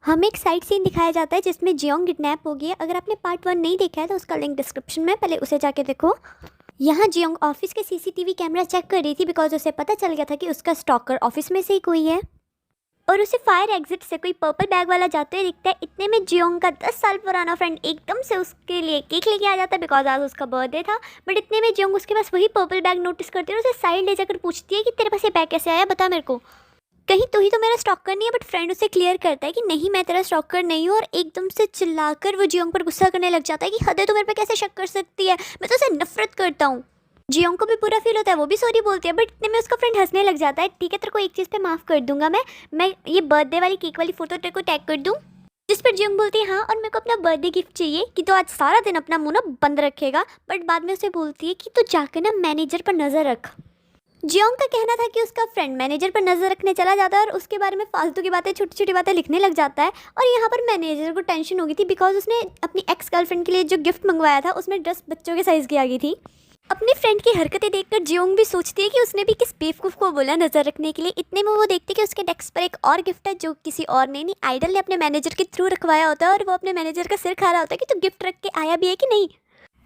हमें एक side scene दिखाया जाता है जिसमें जियोंग किडनैप हो गई है। अगर आपने पार्ट 1 नहीं देखा है तो उसका लिंक डिस्क्रिप्शन में, पहले उसे जाके देखो। यहाँ जियोंग ऑफिस के सीसीटीवी कैमरा चेक कर रही थी बिकॉज उसे पता चल गया था कि उसका स्टॉकर ऑफिस में से ही कोई है और उसे फायर एग्जिट से कोई पर्पल बैग वाला जाते हुए दिखता है। इतने में जियोंग का 10 साल पुराना फ्रेंड एकदम से उसके लिए केक लेके आ जाता है बिकॉज आज उसका बर्थडे था। बट इतने में जियोंग उसके पास वही पर्पल बैग नोटिस करती है और उसे साइड ले जाकर पूछती है कि तेरे पास ये बैग कैसे आया, बता मेरे को, कहीं तू ही तो मेरा स्टॉकर नहीं है। बट फ्रेंड उसे क्लियर करता है कि नहीं, मैं तेरा स्टॉकर नहीं हूँ और एकदम से चिल्लाकर वो जियोंग पर गुस्सा करने लग जाता है कि हद है, तो मेरे पे कैसे शक कर सकती है, मैं तो उसे नफरत करता हूँ। जियोंग को भी बुरा फील होता है, वो भी सॉरी बोलती है। बट इतने में उसका फ्रेंड हंसने लग जाता है, ठीक है तेरे को एक चीज़ पे माफ़ कर दूंगा, मैं ये बर्थडे वाली केक वाली फोटो तेरे को टैग कर दूँ। जिस पर जियोंग बोलती है हाँ, और मेरे को अपना बर्थडे गिफ्ट चाहिए कि तो आज सारा दिन अपना मुंह ना बंद रखेगा। बट बाद में उसे बोलती है कि तू जाकर ना मैनेजर पर नज़र रख। जियोंग का कहना था कि उसका फ्रेंड मैनेजर पर नजर रखने चला जाता है और उसके बारे में फालतू की बातें, छोटी छोटी बातें लिखने लग जाता है। और यहाँ पर मैनेजर को टेंशन हो गई थी बिकॉज उसने अपनी एक्स गर्लफ्रेंड के लिए जो गिफ्ट मंगवाया था उसमें ड्रेस बच्चों के साइज़ की आ गई थी। अपनी फ्रेंड की हरकतें देखकर जियोंग भी सोचती है कि उसने भी किस बेवकूफ़ को बोला नजर रखने के लिए। इतने में वो देखती है कि उसके डेस्क पर एक और गिफ्ट है जो किसी और ने नहीं, आइडल ने अपने मैनेजर के थ्रू रखवाया होता है। और वो अपने मैनेजर का सिर खा रहा होता है कि तू गिफ्ट रख के आया भी है कि नहीं।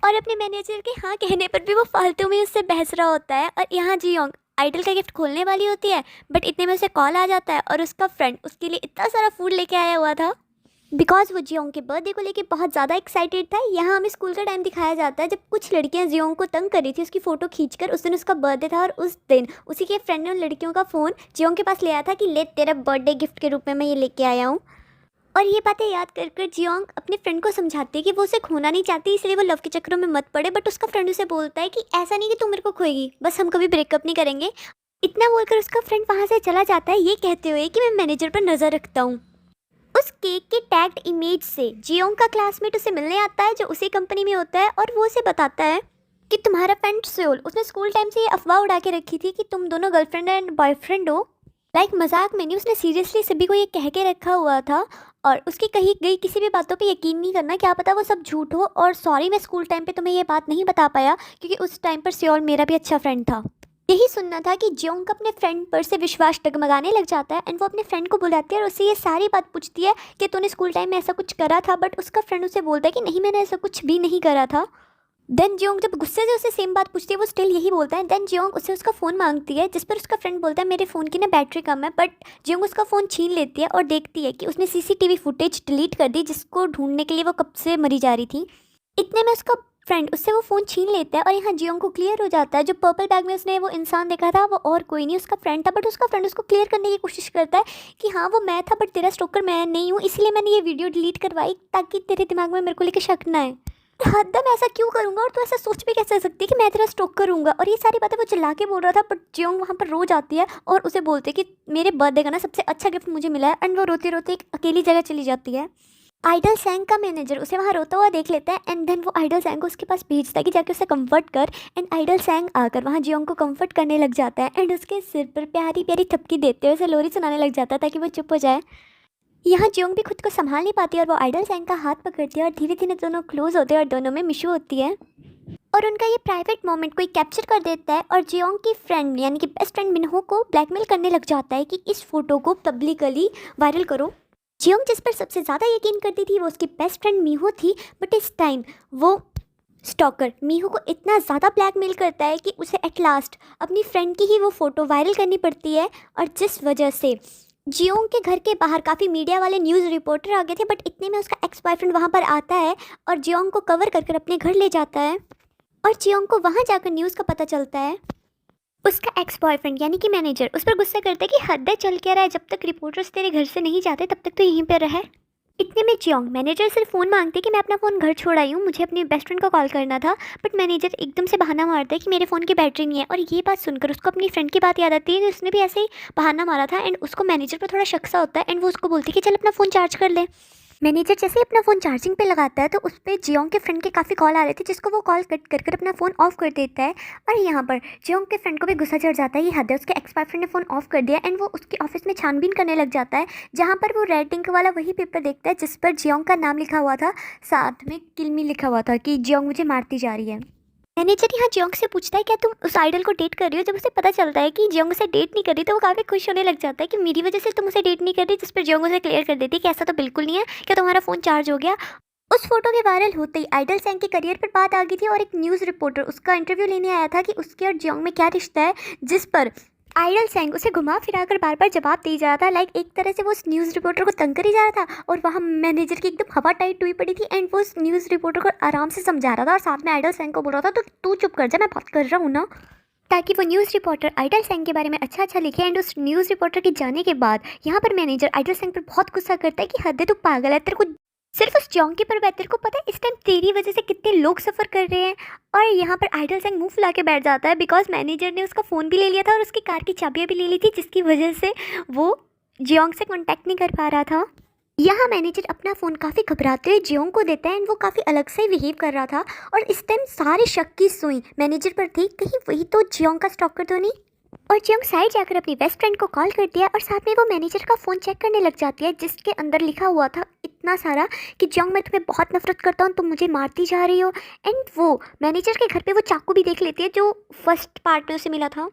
और अपने मैनेजर के हाँ कहने पर भी वो फालतू में उससे बहस रहा होता है। और यहाँ जियोंग आइडल का गिफ्ट खोलने वाली होती है बट इतने में उसे कॉल आ जाता है और उसका फ्रेंड उसके लिए इतना सारा फूड लेके आया हुआ था बिकॉज वो जियोंग के बर्थडे को लेके बहुत ज़्यादा एक्साइटेड था। यहाँ हमें स्कूल का टाइम दिखाया जाता है जब कुछ लड़कियाँ जियोंग को तंग कर रही थी उसकी फ़ोटो खींचकर। उस दिन उसका बर्थडे था और उस दिन उसी के फ्रेंड ने उन लड़कियों का फ़ोन जियोंग के पास ले आया था कि ले तेरा बर्थडे गिफ्ट के रूप में मैं ये लेके आया हूँ। और ये बातें याद कर कर जियोंग अपने फ्रेंड को समझाती है कि वो उसे खोना नहीं चाहती, इसलिए वो लव के चक्करों में मत पड़े। बट उसका फ्रेंड उसे बोलता है कि ऐसा नहीं कि तू मेरे को खोएगी, बस हम कभी ब्रेकअप नहीं करेंगे। इतना बोलकर उसका फ्रेंड वहाँ से चला जाता है, ये कहते हुए कि मैं मैनेजर पर नज़र रखता हूँ। उस केक के टैग्ड इमेज से जियोंग का क्लासमेट उसे मिलने आता है जो उसी कंपनी में होता है और वो उसे बताता है कि तुम्हारा फ्रेंड सोल, उसने स्कूल टाइम से ये अफवाह उड़ा के रखी थी कि तुम दोनों गर्लफ्रेंड एंड बॉयफ्रेंड हो। लाइक मजाक में नहीं, उसने सीरियसली सभी को ये कह के रखा हुआ था। और उसकी कही गई किसी भी बातों पे यकीन नहीं करना, क्या पता वो सब झूठ हो। और सॉरी मैं स्कूल टाइम पे तुम्हें ये बात नहीं बता पाया क्योंकि उस टाइम पर सियोल मेरा भी अच्छा फ्रेंड था। यही सुनना था कि जियोंग अपने फ्रेंड पर से विश्वास डगमगाने लग जाता है एंड वो अपने फ्रेंड को बुलाती है और उससे ये सारी बात पूछती है कि तूने स्कूल टाइम में ऐसा कुछ करा था। बट उसका फ्रेंड उसे बोलता है कि नहीं, मैंने ऐसा कुछ भी नहीं करा था। देन जियोंग जब गुस्से से उसे सेम बात पूछती है वो स्टिल यही बोलता है। देन जियोंग उसे उसका फ़ोन मांगती है जिस पर उसका फ्रेंड बोलता है मेरे फ़ोन की ना बैटरी कम है। बट जियोंग उसका फ़ोन छीन लेती है और देखती है कि उसने सीसीटीवी फुटेज डिलीट कर दी जिसको ढूंढने के लिए वो कब से मरी जा रही थी। इतने में उसका फ्रेंड उससे वो फ़ोन छीन लेता है और यहाँ जियोंग को क्लियर हो जाता है जो पर्पल बैग में उसने वो इंसान देखा था वो और कोई नहीं उसका फ्रेंड था। बट उसका फ्रेंड उसको क्लियर करने की कोशिश करता है कि हाँ वो मैं था बट तेरा स्टोकर मैं नहीं हूँ, इसलिए मैंने ये वीडियो डिलीट करवाई ताकि तेरे दिमाग में मेरे को लेकर शक ना आए। हद, मैं ऐसा क्यों करूँगा और तू ऐसा सोच भी कैसे सकती है कि मैं तेरा स्टॉक करूँगा। और ये सारी बातें वो चिल्ला के बोल रहा था बट जियोंग वहाँ पर रो जाती है और उसे बोलते कि मेरे बर्थडे का ना सबसे अच्छा गिफ्ट मुझे मिला है। एंड वो रोते रोते एक अकेली जगह चली जाती है। आइडल सैंग का मैनेजर उसे वहाँ रोता हुआ देख लेता है एंड देन वो आइडल सैंग को उसके पास भेजता है कि जाके उसे कंफर्ट कर। एंड आइडल सैंग आकर वहाँ जियोंग को कंफर्ट करने लग जाता है एंड उसके सिर पर प्यारी प्यारी थपकी देते हुए उसे लोरी सुनाने लग जाता है ताकि वो चुप हो जाए। यहाँ जियोंग भी खुद को संभाल नहीं पाती और वो आइडल सैंग का हाथ पकड़ती है और धीरे धीरे दोनों क्लोज होते हैं और दोनों में मिशू होती है और उनका ये प्राइवेट मोमेंट कोई कैप्चर कर देता है। और जियोंग की फ्रेंड यानी कि बेस्ट फ्रेंड मिनहो को ब्लैकमेल करने लग जाता है कि इस फोटो को पब्लिकली वायरल करो। जियोंग जिस पर सबसे ज़्यादा यकीन करती थी वो उसकी बेस्ट फ्रेंड मीहो थी। बट इस टाइम वो स्टॉकर मीहो को इतना ज़्यादा ब्लैकमेल करता है कि उसे एट लास्ट अपनी फ्रेंड की ही वो फ़ोटो वायरल करनी पड़ती है। और जिस वजह से जियोंग के घर के बाहर काफ़ी मीडिया वाले न्यूज़ रिपोर्टर आ गए थे। बट इतने में उसका एक्स बॉयफ्रेंड वहाँ पर आता है और जियोंग को कवर कर कर अपने घर ले जाता है। और जियोंग को वहाँ जाकर न्यूज़ का पता चलता है। उसका एक्स बॉयफ्रेंड यानी कि मैनेजर उस पर गुस्सा करता है कि हद है, चल क्या रहा है, जब तक रिपोर्टर्स तेरे घर से नहीं जाते तब तक तो यहीं पर रहे। इतने में जियोंग मैनेजर से फ़ोन मांगते कि मैं अपना फ़ोन घर छोड़ आई हूँ, मुझे अपने बेस्ट फ्रेंड को कॉल करना था। बट मैनेजर एकदम से बहाना मारता है कि मेरे फ़ोन की बैटरी नहीं है। और ये बात सुनकर उसको अपनी फ्रेंड की बात याद आती है कि उसने भी ऐसे ही बहाना मारा था एंड उसको मैनेजर पर थोड़ा शक सा होता है एंड वो उसको बोलती है कि चल अपना फ़ोन चार्ज कर ले। मैनेजर जैसे ही अपना फ़ोन चार्जिंग पे लगाता है तो उस पर जियोंग के फ्रेंड के काफ़ी कॉल आ रहे थे जिसको वो कॉल कट कर कर अपना फ़ोन ऑफ कर देता है। और यहाँ पर जियोंग के फ्रेंड को भी गुस्सा चढ़ जाता है, ये हद है, उसके एक्स बॉयफ्रेंड ने फ़ोन ऑफ कर दिया। एंड वो उसके ऑफिस में छानबीन करने लग जाता है जहाँ पर वो रेड इंक वाला वही पेपर देखता है जिस पर जियोंग का नाम लिखा हुआ था, साथ में किल मी लिखा हुआ था कि जियोंग मुझे मारती जा रही है। मैनेजर यहाँ जियोंग से पूछता है क्या तुम उस आइडल को डेट कर रही हो। जब उसे पता चलता है कि जियोंग उसे डेट नहीं कर रही तो वो काफ़ी खुश होने लग जाता है कि मेरी वजह से तुम उसे डेट नहीं कर रही, जिस पर जियोंग उसे क्लियर कर देती है कि ऐसा तो बिल्कुल नहीं है, क्या तुम्हारा फ़ोन चार्ज हो गया। उस फोटो के वायरल होते ही आइडल सैंग के करियर पर बात आ गई थी और एक न्यूज़ रिपोर्टर उसका इंटरव्यू लेने आया था कि उसके और जियोंग में क्या रिश्ता है, जिस पर आइडल सैंग उसे घुमा फिरा कर बार बार जवाब दे जा रहा था। लाइक एक तरह से वो उस न्यूज़ रिपोर्टर को तंग कर ही जा रहा था और वहाँ मैनेजर की एकदम हवा टाइट हुई पड़ी थी एंड वो उस न्यूज़ रिपोर्टर को आराम से समझा रहा था और साथ में आइडल सैंग को बोल रहा था तो तू चुप कर जा, मैं बात कर रहा हूँ ना, ताकि वो न्यूज़ रिपोर्टर आइडल सैंग के बारे में अच्छा अच्छा लिखे। एंड उस न्यूज़ रिपोर्टर के जाने के बाद यहाँ पर मैनेजर आइडल सैंग पर बहुत गुस्सा करता है कि हद है, तू पागल है, तेरे को सिर्फ उस जियोंग की पर तेरे को पता है इस टाइम तेरी वजह से कितने लोग सफ़र कर रहे हैं। और यहाँ पर आइडल सैंग मुंह फुला के बैठ जाता है बिकॉज मैनेजर ने उसका फ़ोन भी ले लिया था और उसकी कार की चाबियाँ भी ले ली थी, जिसकी वजह से वो जियोंग से कॉन्टैक्ट नहीं कर पा रहा था। यहाँ मैनेजर अपना फ़ोन काफ़ी घबराते हुए जियोंग को देता है एंड वो काफ़ी अलग से बिहेव कर रहा था और इस टाइम सारे शक की सुई मैनेजर पर थी, कहीं वही तो जियोंग का स्टॉकर तो नहीं। और जियोंग साइड जाकर अपनी बेस्ट फ्रेंड को कॉल करती है और साथ में वो मैनेजर का फ़ोन चेक करने लग जाती है, जिसके अंदर लिखा हुआ था इतना सारा कि जियोंग मैं तुम्हें बहुत नफरत करता हूँ, तुम मुझे मारती जा रही हो। एंड वो मैनेजर के घर पे वो चाकू भी देख लेती है जो फर्स्ट पार्ट में उसे मिला था।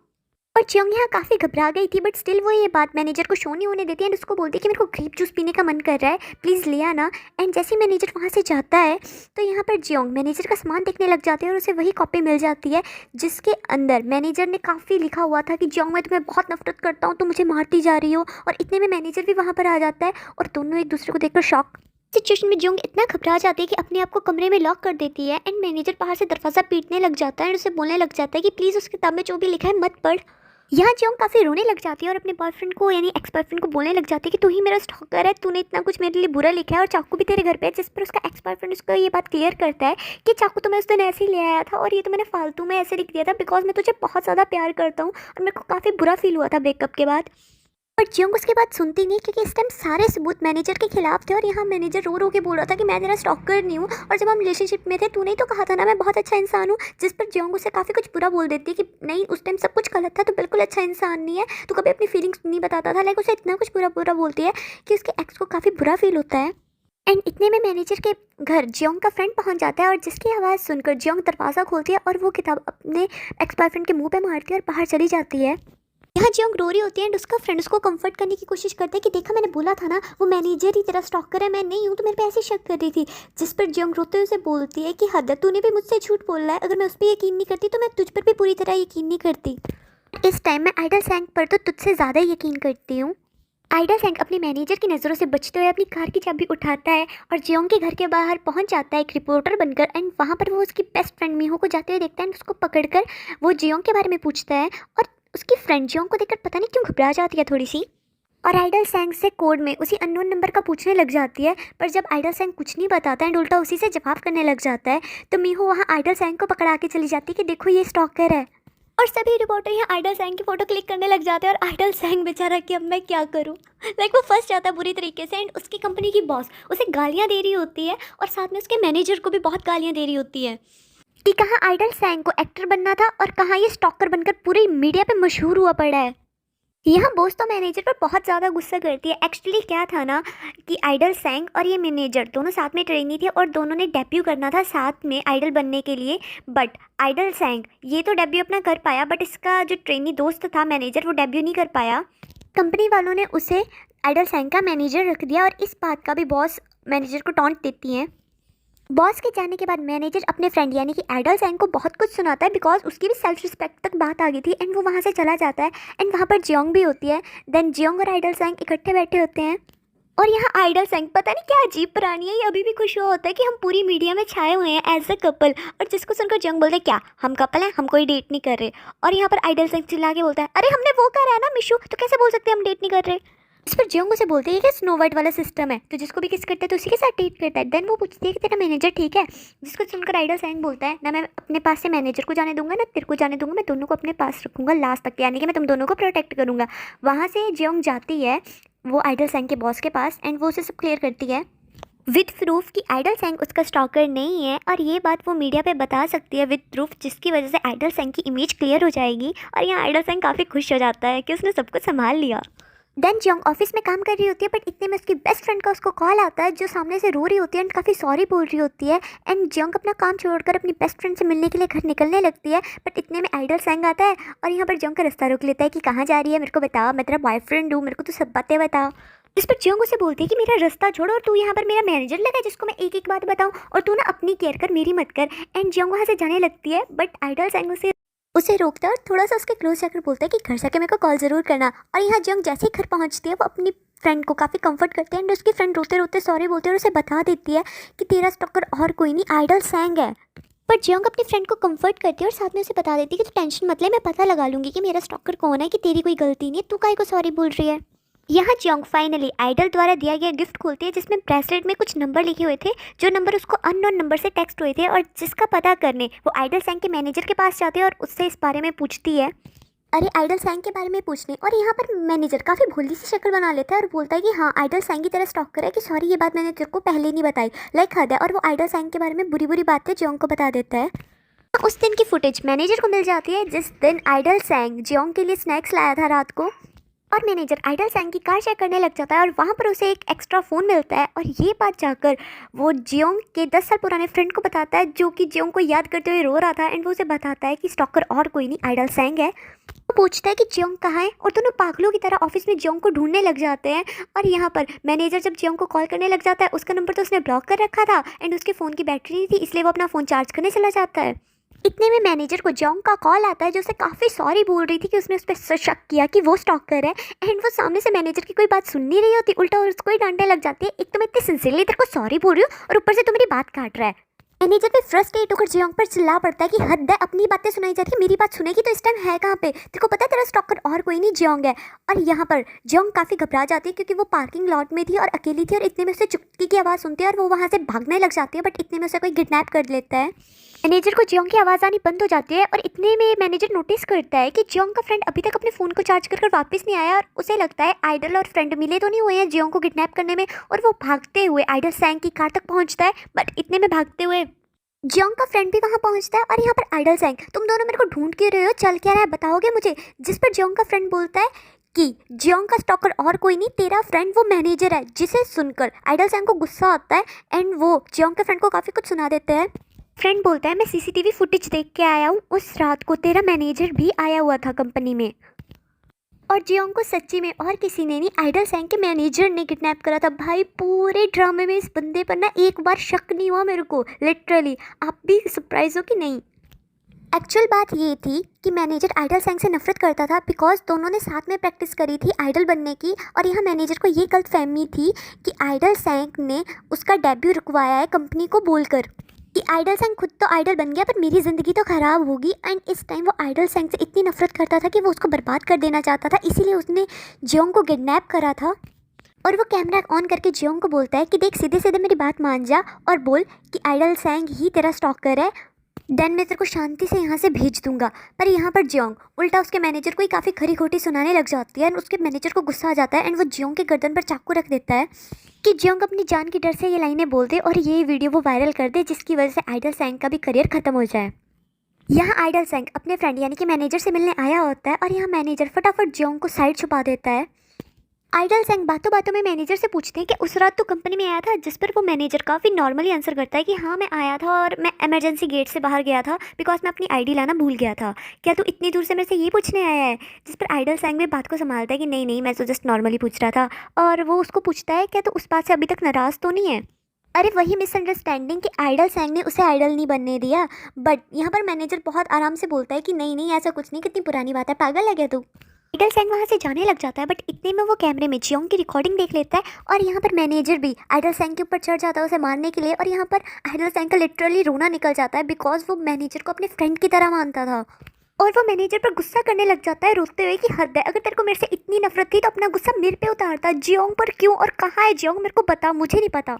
और जियोंग यहाँ काफ़ी घबरा गई थी बट स्टिल वो ये बात मैनेजर को शो नहीं होने देती एंड उसको बोलती है कि मेरे को ग्रेप जूस पीने का मन कर रहा है, प्लीज़ ले आना। एंड जैसे ही मैनेजर वहाँ से जाता है तो यहाँ पर जियोंग मैनेजर का सामान देखने लग जाती है और उसे वही कॉपी मिल जाती है जिसके अंदर मैनेजर ने काफ़ी लिखा हुआ था कि जियोंग मैं तुम्हें बहुत नफरत करता हूँ, तुम मुझे मारती जा रही हो। और इतने में मैनेजर भी वहाँ पर आ जाता है और दोनों एक दूसरे को देखकर शॉक सिचुएशन में जियोंग इतना घबरा जाती है कि अपने आप को कमरे में लॉक कर देती है एंड मैनेजर बाहर से दरवाज़ा पीटने लग जाता है और उसे बोलने लग जाता है कि प्लीज़ उस किताब में जो भी लिखा है मत पढ़। यहाँ जियोंग काफ़ी रोने लग जाती है और अपने बॉयफ्रेंड को यानी एक्स बॉयफ्रेंड को बोलने लग जाती है कि तू ही मेरा स्टॉकर है, तूने इतना कुछ मेरे लिए बुरा लिखा है और चाकू भी तेरे घर पे है। जिस पर उसका एक्स बॉयफ्रेंड उसको ये बात क्लियर करता है कि चाकू तो मैं उस दिन ऐसे ही ले आया था और ये तो मैंने फालतू में ऐसे लिख दिया था बिकॉज मैं तुझे बहुत ज़्यादा प्यार करता हूँ और मेरे को काफ़ी बुरा फील हुआ था ब्रेकअप के बाद। पर जियोंग उसके बाद सुनती नहीं क्योंकि इस टाइम सारे सबूत मैनेजर के खिलाफ थे और यहाँ मैनेजर रो रो के बोल रहा था कि मैं तेरा स्टॉकर नहीं हूँ और जब हम रिलेशनशिप में थे तूने ही तो कहा था ना मैं बहुत अच्छा इंसान हूँ। जिस पर जियोंग उसे काफ़ी कुछ बुरा बोल देती है कि नहीं उस टाइम सब कुछ गलत था, तो बिल्कुल अच्छा इंसान नहीं है, तो कभी अपनी फीलिंग्स नहीं बताता था। लाइक उसे इतना कुछ बुरा बुरा बोलती है कि उसके एक्स को काफ़ी बुरा फील होता है। एंड इतने में मैनेजर के घर जियोंग का फ्रेंड पहुंच जाता है और जिसकी आवाज़ सुनकर जियोंग दरवाज़ा खोलती है और वो किताब अपने एक्स बॉयफ्रेंड के मुंह पे मारती है और बाहर चली जाती है। यहाँ जियोंग रो रही होती है एंड उसका फ्रेंड उसको कंफर्ट करने की कोशिश करते हैं कि देखा मैंने बोला था ना वो मैनेजर ही तेरा स्टॉकर है, मैं नहीं हूँ, तो मेरे पे ऐसे शक कर रही थी। जिस पर जियोंग रोते हुए उसे बोलती है कि हद तूने भी मुझसे झूठ बोल रहा है, अगर मैं उस पर यकीन नहीं करती तो मैं तुझ पर भी पूरी तरह यकीन नहीं करती। इस टाइम मैं आइडल सैंग पर तो तुझसे ज़्यादा यकीन करती हूँ। आइडल सैंग अपने मैनेजर की नज़रों से बचते हुए अपनी कार की चाबी उठाता है और जियोंग के घर के बाहर पहुंच जाता है एक रिपोर्टर बनकर। एंड वहाँ पर वो उसकी बेस्ट फ्रेंड मीहो को जाते हुए देखता है एंड उसको पकड़कर वो जियोंग के बारे में पूछता है और उसकी फ्रेंड जियोंग को देखकर पता नहीं क्यों घबरा जाती है थोड़ी सी और आइडल सैंग से कोड में उसी अननोन नंबर का पूछने लग जाती है। पर जब आइडल सैंग कुछ नहीं बताता एंड उल्टा उसी से जवाब करने लग जाता है तो मीहो वहाँ आइडल सैंग को पकड़ा के चली जाती है कि देखो ये स्टॉकर है। और सभी रिपोर्टर यहाँ आइडल सैंग की फ़ोटो क्लिक करने लग जाते हैं और आइडल सैंग बेचारा कि अब मैं क्या करूँ। लाइक वो फंस जाता है बुरी तरीके से एंड उसकी कंपनी की बॉस उसे गालियाँ दे रही होती है और साथ में उसके मैनेजर को भी बहुत गालियाँ दे रही होती है कि कहाँ आइडल सैंग को एक्टर बनना था और कहाँ ये स्टॉकर बनकर पूरी मीडिया पे मशहूर हुआ पड़ा है। यहाँ बॉस तो मैनेजर पर बहुत ज़्यादा गुस्सा करती है। एक्चुअली क्या था ना कि आइडल सैंग और ये मैनेजर दोनों साथ में ट्रेनी थे और दोनों ने डेब्यू करना था साथ में आइडल बनने के लिए। बट आइडल सैंग ये तो डेब्यू अपना कर पाया बट इसका जो ट्रेनी दोस्त था मैनेजर वो डेब्यू नहीं कर पाया। कंपनी वालों ने उसे आइडल सैंग का मैनेजर रख दिया और इस बात का भी बॉस मैनेजर को टॉन्ट देती हैं। बॉस के जाने के बाद मैनेजर अपने फ्रेंड यानी कि आइडल सैंग को बहुत कुछ सुनाता है बिकॉज उसकी भी सेल्फ रिस्पेक्ट तक बात आ गई थी एंड वो वहाँ से चला जाता है एंड वहाँ पर जियोंग भी होती है। देन जियोंग और आइडल सैंग इकट्ठे बैठे होते हैं और यहाँ आइडल सैंग पता नहीं क्या अजीब प्राणी है, ये अभी भी खुश हुआ होता है कि हम पूरी मीडिया में छाए हुए हैं एज अ कपल। और जिसको सुनकर जियोंग बोलते हैं क्या हम कपल हैं, हम कोई डेट नहीं कर रहे। और यहाँ पर आइडल सैंग चिल्ला के बोलता है अरे हमने वो करा है ना मिशू, तो कैसे बोल सकते हैं हम डेट नहीं कर रहे। इस पर जियोंग उसे बोलते हैं कि स्नो वाइट वाला सिस्टम है तो जिसको भी किस करते हैं तो उसी के साथ डेट करता है। देन वो पूछती है कि तेरा मैनेजर ठीक है, जिसको सुनकर आइडल सैंग बोलता है ना मैं अपने पास से मैनेजर को जाने दूंगा ना तेरे को जाने दूंगा, मैं दोनों को अपने पास रखूंगा लास्ट तक, यानी कि मैं तुम दोनों को प्रोटेक्ट करूंगा। वहाँ से जियोंग जाती है वो आइडल सैंग के बॉस के पास एंड वो उसे सब क्लियर करती है विद प्रूफ कि आइडल सैंग उसका स्टॉकर नहीं है और ये बात वो मीडिया पे बता सकती है विद प्रूफ, जिसकी वजह से आइडल सैंग की इमेज क्लियर हो जाएगी। और यहाँ आइडल सैंग काफ़ी खुश हो जाता है कि उसने सब कुछ संभाल लिया। देन जियोंग ऑफिस में काम कर रही होती है, बट इतने में उसकी बेस्ट फ्रेंड का उसको कॉल आता है जो सामने से रो रही होती है एंड काफ़ी सॉरी बोल रही होती है। एंड जियोंग अपना काम छोड़कर अपनी बेस्ट फ्रेंड से मिलने के लिए घर निकलने लगती है, बट इतने में आइडल सैंग आता है और यहाँ पर जियोंग का रास्ता रोक लेता है कि कहाँ जा रही है, मेरे को बता, मैं तेरा बॉयफ्रेंड हूँ, मेरे को तो सब बातें बता। जिस पर जियोंग उसे बोलती है कि मेरा रास्ता छोड़ो और तू यहाँ पर मेरा मैनेजर लगा है जिसको मैं एक एक बात बताऊँ, और तू ना अपनी केयर कर, मेरी मत कर। एंड जियोंग वहाँ से जाने लगती है, बट आइडल सैंग उसे रोकता है और थोड़ा सा उसके क्लोज जाकर बोलता है कि घर जाके मेरे को कॉल ज़रूर करना। और यहाँ जियोंग जैसे ही घर पहुँचती है वो अपनी फ्रेंड को काफ़ी कंफर्ट करती है एंड उसकी फ्रेंड रोते रोते सॉरी बोलती है और उसे बता देती है कि तेरा स्टॉकर और कोई नहीं, आइडल सैंग है। पर जियोंग अपनी फ्रेंड को कंफर्ट करती है और साथ में उसे बता देती है कि तू टेंशन मत ले, मैं पता लगा लूँगी कि मेरा स्टॉकर कौन है, कि तेरी कोई गलती नहीं है, तू काहे को सॉरी बोल रही है। यहाँ जियोंग फाइनली आइडल द्वारा दिया गया गिफ्ट खोलती है जिसमें ब्रेसलेट में कुछ नंबर लिखे हुए थे, जो नंबर उसको अननोन नंबर से टेक्स्ट हुए थे, और जिसका पता करने वो आइडल सैंग के मैनेजर के पास जाती है और उससे इस बारे में पूछती है, अरे आइडल सैंग के बारे में पूछने। और यहाँ पर मैनेजर काफ़ी भोली सी शक्ल बना लेता है और बोलता है कि हाँ आइडल सैंग की तरह स्टॉकर है, कि सॉरी ये बात मैंने तेरे को पहले नहीं बताई, लाइक हद है। और वो आइडल सैंग के बारे में बुरी बुरी बातें जियोंग को बता देता है। उस दिन की फुटेज मैनेजर को मिल जाती है जिस दिन आइडल सैंग जियोंग के लिए स्नैक्स लाया था रात को, और मैनेजर आइडल सैंग की कार चेक करने लग जाता है और वहाँ पर उसे एक एक्स्ट्रा फ़ोन मिलता है। और ये बात जाकर वो जियोंग के 10 साल पुराने फ्रेंड को बताता है जो कि जियोंग को याद करते हुए रो रहा था, एंड वो उसे बताता है कि स्टॉकर और कोई नहीं, आइडल सैंग है। वो पूछता है कि जियोंग कहाँ है, और दोनों पागलों की तरह ऑफिस में जियोंग को ढूंढने लग जाते हैं। और यहाँ पर मैनेजर जब जियोंग को कॉल करने लग जाता है, उसका नंबर तो उसने ब्लॉक कर रखा था एंड उसके फ़ोन की बैटरी नहीं थी, इसलिए वो अपना फ़ोन चार्ज करने चला जाता है। इतने में मैनेजर को जियोंग का कॉल आता है जो उसे काफ़ी सॉरी बोल रही थी कि उसने उस पर शक किया कि वो स्टॉकर है, एंड वो सामने से मैनेजर की कोई बात सुन नहीं रही होती, उल्टा उसको ही डांटने लग जाती है। एक तो मैं इतनी सिंसियरली तेरे को सॉरी बोल रही हूँ और ऊपर से तू मेरी बात काट रहा है। मैनेजर पे फ्रस्ट्रेट होकर जियोंग पर चिल्ला पड़ता है कि हद है, अपनी बातें सुनाई जा रही है, मेरी बात सुनेगी तो इस टाइम है कहाँ पे, तेरे को पता है तेरा स्टॉकर और कोई नहीं जियोंग है। और यहाँ पर जियोंग काफ़ी घबरा जाती है क्योंकि वो पार्किंग लॉट में थी और अकेली थी, और इतने में उसे चुटकी की आवाज़ सुनती है और वो वहाँ से भागने लग जाती है, बट इतने में उसे कोई किडनैप कर लेता है। मैनेजर को जियोंग की आवाज़ आनी बंद हो जाती है और इतने में मैनेजर नोटिस करता है कि जियोंग का फ्रेंड अभी तक अपने फ़ोन को चार्ज कर वापस नहीं आया, और उसे लगता है आइडल और फ्रेंड मिले तो नहीं हुए हैं जियोंग को किडनैप करने में, और वो भागते हुए आइडल सैंग की कार तक पहुंचता है। बट इतने में भागते हुए जियोंग का फ्रेंड भी वहां पहुंचता है, और यहाँ पर आइडल सैंग, तुम दोनों मेरे को ढूंढ क्यों रहे हो, चल क्या रहा है, बताओगे मुझे। जिस पर जियोंग का फ्रेंड बोलता है कि जियोंग का स्टॉकर और कोई नहीं, तेरा फ्रेंड वो मैनेजर है। जिसे सुनकर आइडल सैंग को गुस्सा आता है एंड वो जियोंग के फ्रेंड को काफ़ी कुछ सुना देते हैं। फ्रेंड बोलता है मैं सीसीटीवी फुटेज देख के आया हूँ, उस रात को तेरा मैनेजर भी आया हुआ था कंपनी में, और जियोंग को सच्ची में और किसी ने नहीं, आइडल सैंग के मैनेजर ने किडनैप करा था। भाई पूरे ड्रामे में इस बंदे पर ना एक बार शक नहीं हुआ मेरे को, लिटरली। आप भी सरप्राइज हो कि नहीं। एक्चुअल बात ये थी कि मैनेजर आइडल सैंग से नफरत करता था बिकॉज दोनों ने साथ में प्रैक्टिस करी थी आइडल बनने की, और यहाँ मैनेजर को ये गलतफहमी थी कि आइडल सैंग ने उसका डेब्यू रुकवाया है कंपनी को बोलकर कि आइडल सैंग खुद तो आइडल बन गया पर मेरी ज़िंदगी तो ख़राब होगी। एंड इस टाइम वो आइडल सैंग से इतनी नफरत करता था कि वो उसको बर्बाद कर देना चाहता था, इसीलिए उसने जियोंग को किडनैप करा था। और वो कैमरा ऑन करके जियोंग को बोलता है कि देख सीधे सीधे मेरी बात मान जा और बोल कि आइडल सैंग ही तेरा स्टॉकर है, देन मैं तेरे को शांति से यहाँ से भेज दूंगा। पर यहाँ पर जियोंग उल्टा उसके मैनेजर को ही काफ़ी खरी खोटी सुनाने लग जाती है, और उसके मैनेजर को गुस्सा आ जाता है एंड वो जियोंग के गर्दन पर चाकू रख देता है कि जियोंग अपनी जान की डर से ये लाइनें बोल दे और ये वीडियो वो वायरल कर दे, जिसकी वजह से आइडल सैंग का भी करियर ख़त्म हो जाए। यहाँ आइडल सैंग अपने फ्रेंड यानी कि मैनेजर से मिलने आया होता है, और यहाँ मैनेजर फटाफट जियोंग को साइड छुपा देता है। आइडल सैंग बातों बातों में मैनेजर से पूछते हैं कि उस रात तो कंपनी में आया था, जिस पर वो मैनेजर काफ़ी नॉर्मली आंसर करता है कि हाँ मैं आया था और मैं इमरजेंसी गेट से बाहर गया था बिकॉज मैं अपनी आईडी लाना भूल गया था। क्या तू इतनी दूर से मेरे से ये पूछने आया है। जिस पर आइडल सैंग भी बात को संभालता है कि नहीं नहीं मैं तो जस्ट नॉर्मली पूछ रहा था, और वो उसको पूछता है क्या तो उस बात से अभी तक नाराज़ तो नहीं है। अरे वही मिसअंडरस्टैंडिंग कि आइडल सैंग ने उसे आइडल नहीं बनने दिया, बट यहाँ पर मैनेजर बहुत आराम से बोलता है कि नहीं नहीं ऐसा कुछ नहीं, कितनी पुरानी बात है, पागल है क्या तू। आइडल सैंग वहाँ से जाने लग जाता है, बट इतने में वो कैमरे में जियोंग की रिकॉर्डिंग देख लेता है, और यहाँ पर मैनेजर भी आइडल सैंग के ऊपर चढ़ जाता है उसे मारने के लिए, और यहाँ पर आइडल सैंग का लिटरली रोना निकल जाता है बिकॉज वो मैनेजर को अपने फ्रेंड की तरह मानता था, और वो मैनेजर पर गुस्सा करने लग जाता है रोते हुए कि हद है, अगर तेरे को मेरे से इतनी नफरत थी तो अपना गुस्सा मेरे पे उतारता, जियोंग पर क्यों और कहाँ है जियोंग, मेरे को बता, मुझे नहीं पता।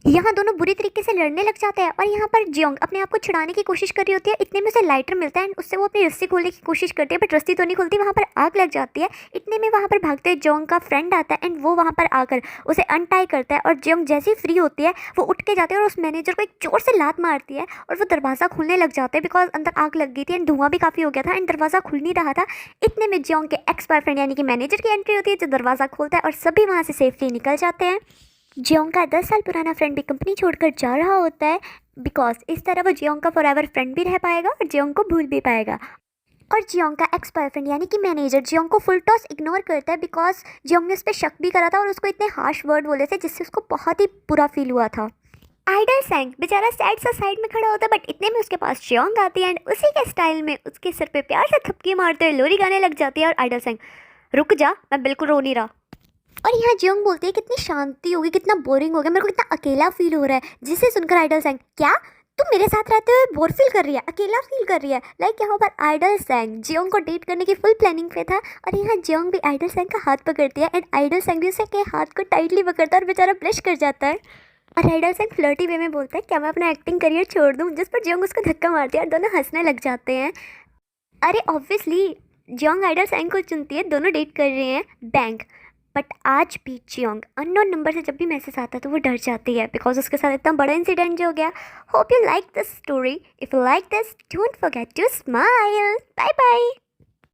यहाँ दोनों बुरी तरीके से लड़ने लग जाते हैं और यहाँ पर जियोंग अपने आप को छुड़ाने की कोशिश कर रही होती है। इतने में उसे लाइटर मिलता है एंड उससे वो अपनी रस्सी खोलने की कोशिश करती है, बट रस्सी तो नहीं खुलती, वहाँ पर आग लग जाती है। इतने में वहाँ पर भागते जियोंग का फ्रेंड आता है एंड वो वहाँ पर आकर उसे अनटाई करता है और जियोंग जैसे ही फ्री होती है वो उठ के जाती है और उस मैनेजर को एक जोर से लात मारती है और वो दरवाज़ा खुलने लग जाते हैं बिकॉज अंदर आग लग गई थी एंड धुआं भी काफ़ी हो गया था एंड दरवाज़ा खुल नहीं रहा था। इतने में जियोंग के एक्स बॉयफ्रेंड यानी कि मैनेजर की एंट्री होती है जो दरवाज़ा खोलता है और सभी वहाँ से सेफली निकल जाते हैं। जियोंग का 10 साल पुराना फ्रेंड भी कंपनी छोड़कर जा रहा होता है बिकॉज इस तरह वो जियोंग का फॉरएवर फ्रेंड भी रह पाएगा और जियोंग को भूल भी पाएगा। और जियोंग का एक्स बॉयफ्रेंड यानी कि मैनेजर जियोंग को फुल टॉस इग्नोर करता है बिकॉज जियोंग ने उस पर शक भी करा था और उसको इतने हार्श वर्ड बोले थे जिससे उसको बहुत ही बुरा फील हुआ था। आइडल सैंग बेचारा सैड सा साइड में खड़ा होता है, बट इतने में उसके पास जियोंग आती है एंड उसी के स्टाइल में उसके सिर पे प्यार से थपकी मारते हुए लोरी गाने लग जाती है और आइडल सैंग रुक जा, मैं बिल्कुल रो नहीं रहा। और यहाँ जियोंग बोलती है कितनी शांति होगी, कितना बोरिंग हो गया, मेरे को कितना अकेला फील हो रहा है। जिसे सुनकर आइडल सैंग क्या तुम मेरे साथ रहते हुए बोर फील कर रही है, अकेला फील कर रही है। लाइक यहाँ पर आइडल सैंग जियोंग को डेट करने की फुल प्लानिंग पे था और यहाँ जियोंग भी आइडल सैंग का हाथ पकड़ती है एंड आइडल सैंग भी उसे के हाथ को टाइटली पकड़ता है और बेचारा ब्लश कर जाता है। और आइडल सैंग फ्लर्टी वे में बोलता है क्या मैं अपना एक्टिंग करियर छोड़ दूँ, जिस पर जियोंग उसको धक्का मारती है और दोनों हंसने लग जाते हैं। अरे ऑब्वियसली जियोंग आइडल सैंग को चुनती है, दोनों डेट कर रहे हैं बैंक। बट आज भी जियोंग अननोन नंबर से जब भी मैसेज आता है तो वो डर जाती है बिकॉज उसके साथ इतना बड़ा इंसिडेंट जो हो गया। Hope you like this story. If you like this don't forget to smile. Bye bye.